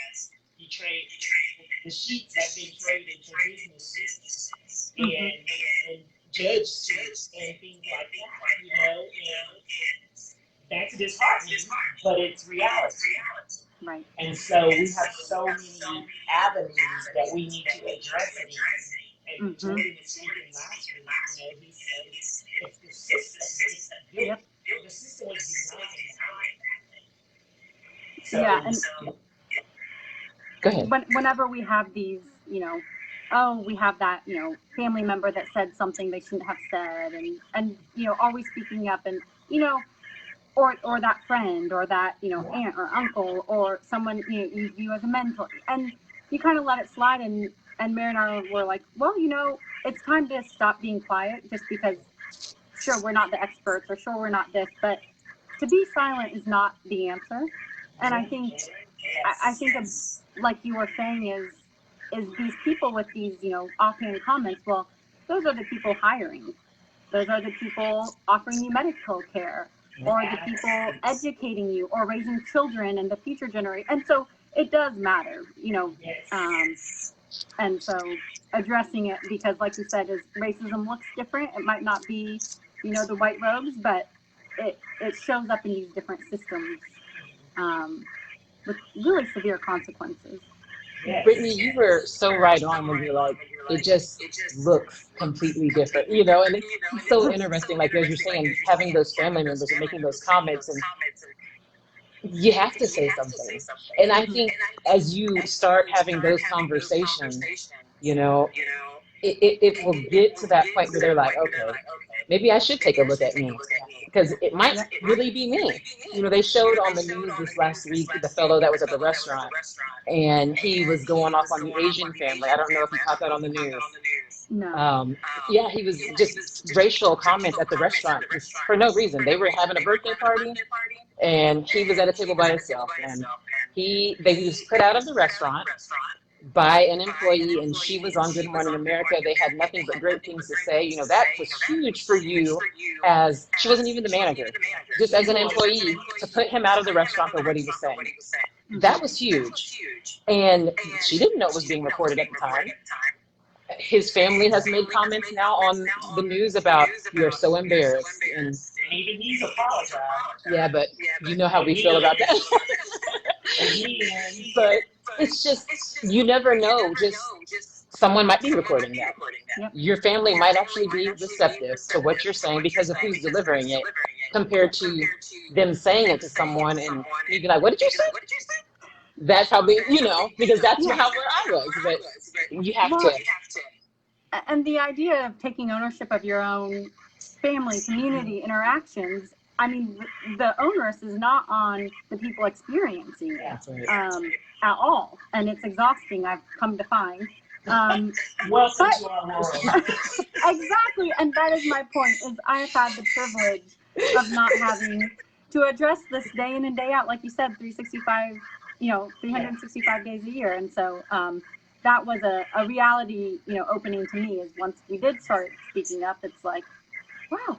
as you trade the sheets have been traded for business suits and judge suits and things like that, and that's disheartening, but it's reality. Right. And so we have so many avenues that we need to address it in. And Jordan was speaking last week, he said it's the system. The system was designed. So, and go ahead. Whenever we have these, we have that, family member that said something they shouldn't have said, and always speaking up, and or that friend, or that aunt or uncle, or someone you view as a mentor, and you kind of let it slide, and Mary and I were like, well, it's time to stop being quiet, just because sure we're not the experts, or sure we're not this, but to be silent is not the answer. And I think like you were saying, is these people with these offhand comments, well, those are the people hiring, those are the people offering you medical care, or the people educating you, or raising children and the future generation. And so it does matter, and so addressing it, because like you said, as racism looks different, it might not be, the white robes, but it shows up in these different systems with really severe consequences. Brittany, you were so right on when you're like, it just looks completely different, and it's so interesting, like as you're saying, having those family members and making those comments, and you have to say something. And I think as you start having those conversations, it will get to that point where they're like, okay, maybe I should take a look at me, because it might really be me. They showed on the news this last week the fellow that was at the restaurant, and he was going off on the Asian family. I don't know if you caught that on the news. No. He was just racial comments at the restaurant just for no reason. They were having a birthday party, and he was at a table by himself, and they was put out of the restaurant by an employee, and she was on Good Morning America. They had nothing but great things to say. That was huge for you, as she wasn't even the manager, just as an employee, to put him out of the restaurant for what he was saying. That was huge. And she didn't know it was being recorded at the time. His family has made comments now on the news about, we are so embarrassed. And even he's apologized. Yeah, but you know how we feel about that. But it's just, you never know. Just someone might be recording that. Your family might actually be receptive to what you're saying because of who's delivering it. compared to them saying it to someone and you'd be like, what did you say? That's how big, because that's Yeah. how where I was. But you have Well, to. and the idea of taking ownership of your own family, community interactions, I mean, the onus is not on the people experiencing it That's right. at all. And it's exhausting, I've come to find. Welcome But- to our world. Exactly. And that is my point, is I have had the privilege of not having to address this day in and day out, like you said, 365 days a year. And so that was a reality, opening to me, is once we did start speaking up, it's like, wow,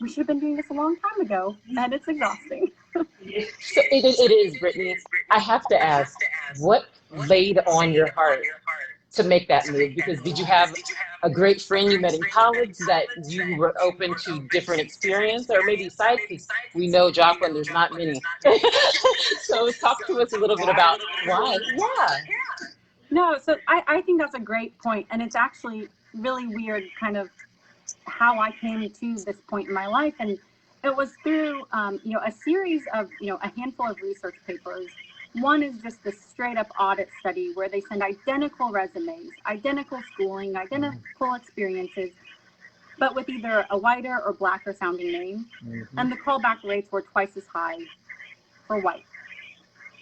we should have been doing this a long time ago, and it's exhausting. So it is, Brittany. I have to ask, what laid on your heart to make that move? Because did you have a great friend you met in college that you were open to different experience, or maybe sites? Because we know Joplin, there's not many. So talk to us a little bit about why. Yeah. No, so I think that's a great point, and it's actually really weird kind of how I came to this point in my life. And it was through, a series of, a handful of research papers. One is just this straight up audit study where they send identical resumes, identical schooling, identical experiences, but with either a whiter or blacker sounding name. Mm-hmm. And the callback rates were twice as high for white.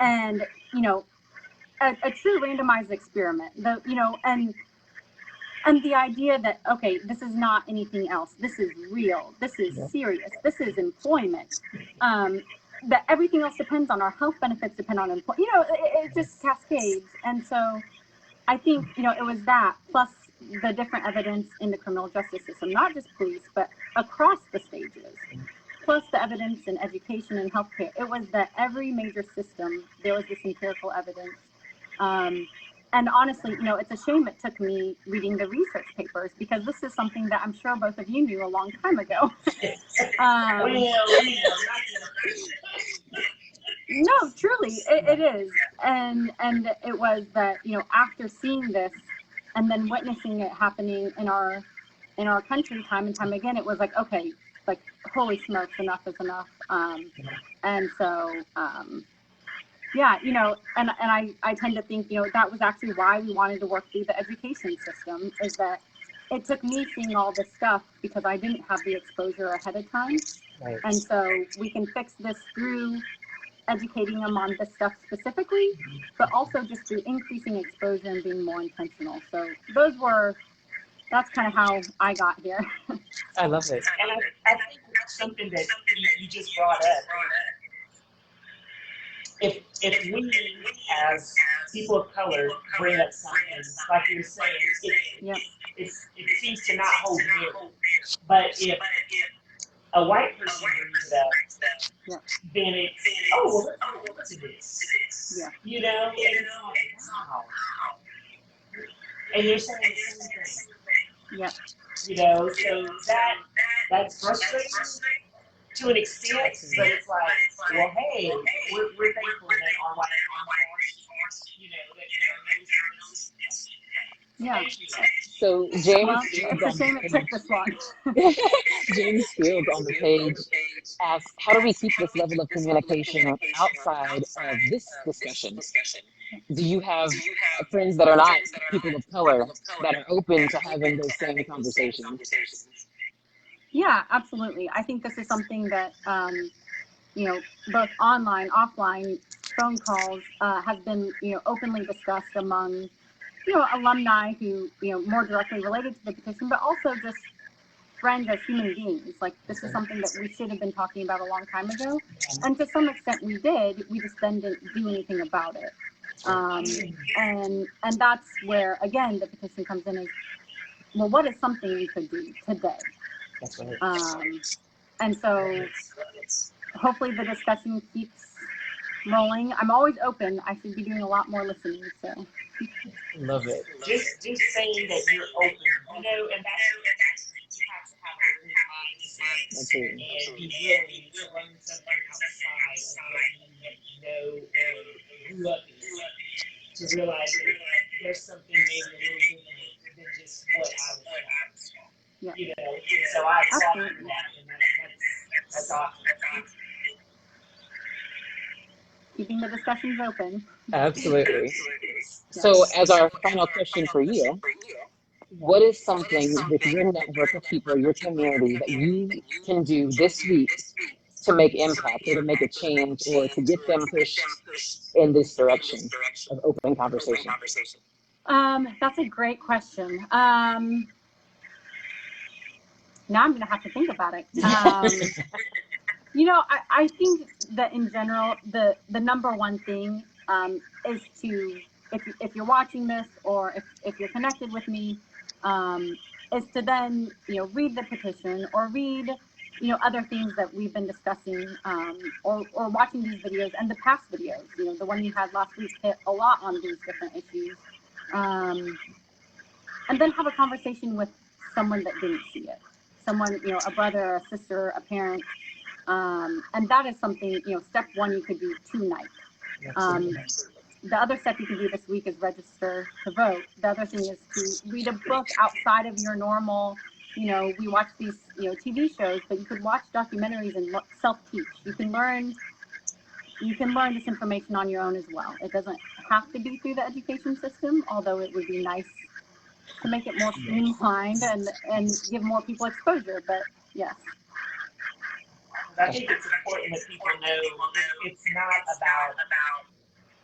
And, a true randomized experiment, and the idea that, okay, this is not anything else. This is real. This is serious. This is employment. That everything else depends on our health benefits, depend on employment. It just cascades. And so I think, it was that, plus the different evidence in the criminal justice system, not just police, but across the stages, plus the evidence in education and healthcare. It was that every major system, there was this empirical evidence. And honestly, it's a shame it took me reading the research papers, because this is something that I'm sure both of you knew a long time ago. No, truly, it is. And it was that, after seeing this and then witnessing it happening in our country time and time again, it was like, okay, like, holy smokes, enough is enough. And so, yeah, and I tend to think, that was actually why we wanted to work through the education system, is that it took me seeing all this stuff because I didn't have the exposure ahead of time. Right. And so we can fix this through educating them on this stuff specifically, but also just through increasing exposure and being more intentional. So that's kind of how I got here. I love it. And I think something that you just brought up, if we as people of color bring up something, like you're saying, it seems to not hold water. But if a white person brings it up, then it's, well, let's look at this. Yeah. And it's like, wow. And you're saying the same thing. Yeah. So that's frustrating to an extent, but it's like, well, hey, we're thankful that our white Yeah. So James, Well, it's a shame it took this long. James Fields on the page asks, how do we keep this level of communication outside of this discussion? Do you have friends that are not people of color that are open to having those same conversations? Yeah, absolutely. I think this is something that, both online, offline, phone calls have been, openly discussed among, alumni who, more directly related to the petition, but also just friends as human beings. Like, this is something that we should have been talking about a long time ago. And to some extent we did, we just then didn't do anything about it. And that's where, again, the petition comes in, is, well, what is something we could do today? That's right. And so hopefully the discussion keeps rolling. I'm always open. I should be doing a lot more listening. So love it. Just saying that you're open, and that's you have to have a little mindset and be willing to learn something outside of what you know and grew up in, to realize that there's something maybe a little different than just what I was taught. yeah. So I applaud that, and that's awesome. keeping the discussions open. Absolutely. So, as our final question for you, what is something with your network of people, your community, that you can do this week to make impact or to make a change or to get them pushed in this direction of open conversation? That's a great question. Now I'm going to have to think about it. I think that in general, the number one thing is to, if you're watching this or if you're connected with me, is to then, read the petition or read, other things that we've been discussing, or watching these videos and the past videos. The one you had last week hit a lot on these different issues. And then have a conversation with someone that didn't see it. Someone, a brother, a sister, a parent. And that is something, step one you could do tonight. The other step you can do this week is register to vote. The other thing is to read a book outside of your normal, we watch these, TV shows, but you could watch documentaries and self-teach. You can learn this information on your own as well. It doesn't have to be through the education system, although it would be nice to make it more streamlined and give more people exposure, but yes. I think it's important that people know it's not about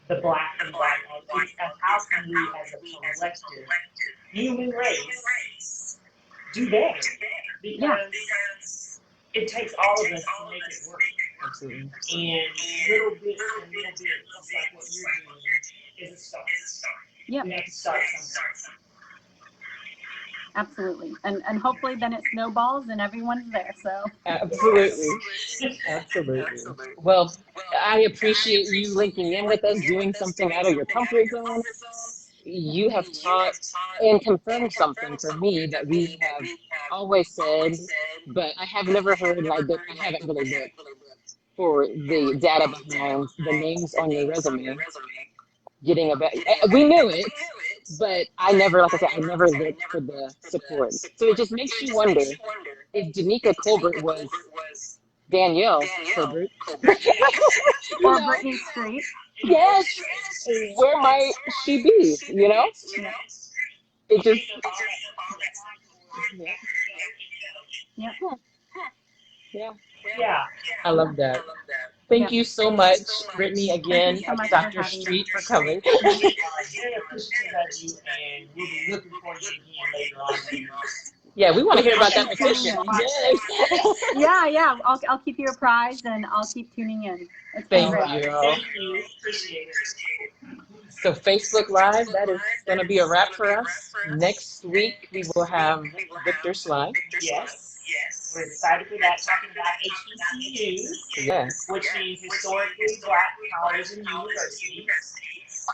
the black and white. It's how can we as a collective human race do better? Because it takes all of us to make it work. Absolutely. And little bits and little bits, just like what you're doing, is a start. Yeah. We have to start somewhere. Absolutely. And hopefully then it snowballs and everyone's there. So Absolutely. Well, I appreciate you linking in with us, doing something out of your comfort zone. You have taught and confirmed something for me that we have always said, but I have never heard, I haven't really looked for the data behind the names on your resume. We knew it, but I never looked for the support. So it just makes you wonder if Danica Colbert was Danielle Colbert. or Brittany Street. Yes. Where might she be? It just. Yeah. I love that. Thank you so much, Brittany, again, Dr. Street, for coming. Very appreciative of you, and we'll be looking for you again later on. Yeah, we want to hear about that petition. Yes. Yeah. I'll keep you apprised, and I'll keep tuning in. Thank you. Thank you. Appreciate it. So Facebook Live, that is going to be a wrap for us. Next week, we will have Victor Sly. Yes. We're excited for that, talking about HBCUs, Yes. which means historically black colleges and universities.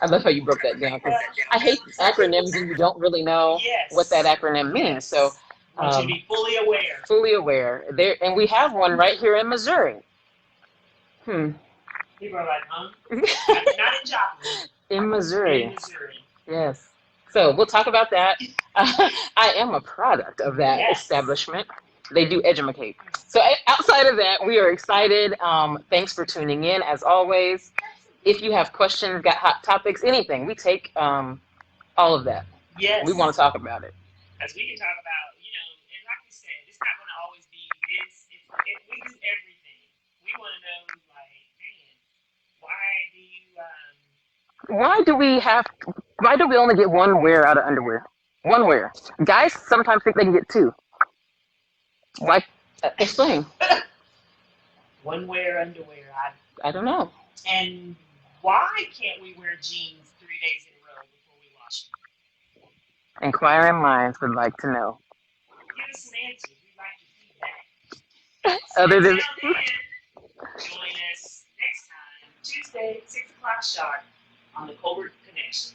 I love how you broke that down, because I hate acronyms and you don't really know what that acronym means. So you should be fully aware. Fully aware. And we have one right here in Missouri. People are like, huh? Not in Joplin. In Missouri. In Missouri. Yes. So we'll talk about that. I am a product of that establishment. They do educate. So outside of that, we are excited. Thanks for tuning in, as always. If you have questions, got hot topics, anything, we take all of that. Yes. We want to talk about it. Because we can talk about, and like you said, it's not going to always be this. We do everything. We want to know, why do we only get one wear out of underwear? One wear. Guys sometimes think they can get two. Why? Explain. One wear underwear. I don't know. And why can't we wear jeans 3 days in a row before we wash them? Inquiring minds would like to know. Give us some answers. We'd like to see that. Other than join us next time, Tuesday, 6 o'clock sharp, on the Colbert Connection.